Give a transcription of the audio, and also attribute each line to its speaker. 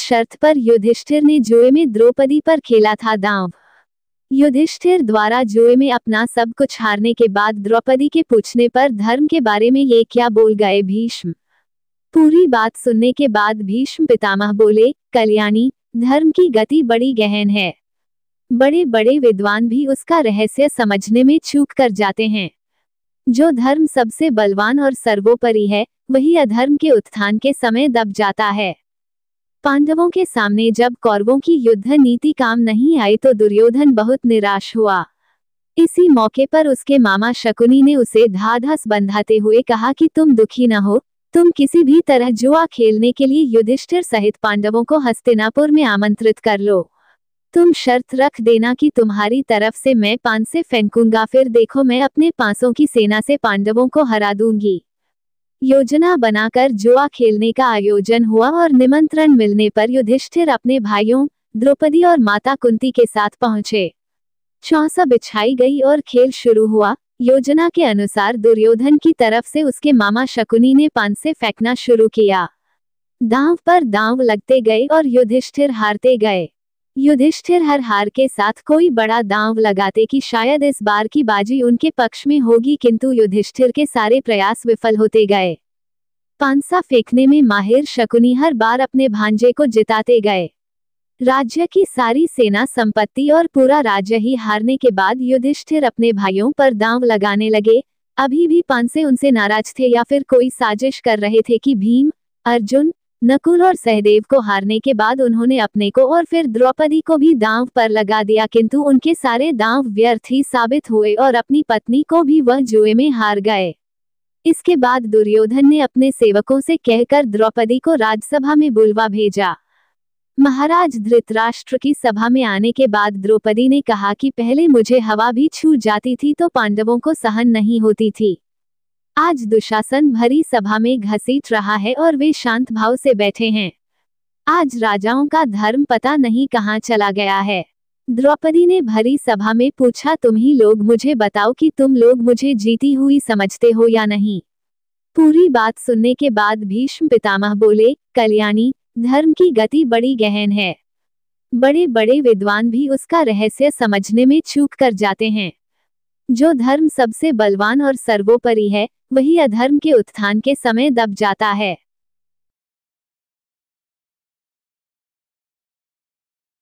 Speaker 1: शर्त पर युधिष्ठिर ने जुए में द्रौपदी पर खेला था दांव। युधिष्ठिर द्वारा जुए में अपना सब कुछ हारने के बाद द्रौपदी के पूछने पर धर्म के बारे में ये क्या बोल गए भीष्म। पूरी बात सुनने के बाद भीष्म पितामह बोले, कल्याणी, धर्म की गति बड़ी गहन है। बड़े बड़े विद्वान भी उसका रहस्य समझने में चूक कर जाते हैं। जो धर्म सबसे बलवान और सर्वोपरि है, वही अधर्म के उत्थान के समय दब जाता है। पांडवों के सामने जब कौरवों की युद्ध नीति काम नहीं आई तो दुर्योधन बहुत निराश हुआ। इसी मौके पर उसके मामा शकुनी ने उसे ढाढ़स बंधाते हुए कहा कि तुम दुखी न हो, तुम किसी भी तरह जुआ खेलने के लिए युधिष्ठिर सहित पांडवों को हस्तिनापुर में आमंत्रित कर लो। तुम शर्त रख देना कि तुम्हारी तरफ से मैं पांसे फेंकूंगा, फिर देखो मैं अपने पांसों की सेना से पांडवों को हरा दूंगी। योजना बनाकर जुआ खेलने का आयोजन हुआ और निमंत्रण मिलने पर युधिष्ठिर अपने भाइयों द्रौपदी और माता कुंती के साथ पहुंचे। चौसा बिछाई गई और खेल शुरू हुआ। योजना के अनुसार दुर्योधन की तरफ से उसके मामा शकुनी ने पांसे फेंकना शुरू किया। दांव पर दांव लगते गए और युधिष्ठिर हारते गए। युधिष्ठिर हर हार के साथ कोई बड़ा दांव लगाते कि शायद इस बार की बाजी उनके पक्ष में होगी, किंतु युधिष्ठिर के सारे प्रयास विफल होते गए। पांसा फेंकने में माहिर शकुनी हर बार अपने भांजे को जिताते गए। राज्य की सारी सेना संपत्ति और पूरा राज्य ही हारने के बाद युधिष्ठिर अपने भाइयों पर दांव लगाने लगे। अभी भी पांसे उनसे नाराज थे या फिर कोई साजिश कर रहे थे कि भीम, अर्जुन, नकुल और सहदेव को हारने के बाद उन्होंने अपने को और फिर द्रौपदी को भी दांव पर लगा दिया, किंतु उनके सारे दांव व्यर्थ ही साबित हुए और अपनी पत्नी को भी वह जुए में हार गए। इसके बाद दुर्योधन ने अपने सेवकों से कहकर द्रौपदी को राजसभा में बुलवा भेजा। महाराज धृतराष्ट्र की सभा में आने के बाद द्रौपदी ने कहा कि पहले मुझे हवा भी छू जाती थी तो पांडवों को सहन नहीं होती थी। आज दुशासन भरी सभा में घसीट रहा है और वे शांत भाव से बैठे हैं। आज राजाओं का धर्म पता नहीं कहाँ चला गया है। द्रौपदी ने भरी सभा में पूछा, तुम ही लोग मुझे बताओ कि तुम लोग मुझे जीती हुई समझते हो या नहीं। पूरी बात सुनने के बाद भीष्म पितामह बोले, कल्याणी, धर्म की गति बड़ी गहन है। बड़े बड़े विद्वान भी उसका रहस्य समझने में चूक कर जाते हैं। जो धर्म सबसे बलवान और सर्वोपरि है, वही अधर्म के उत्थान के समय दब जाता है।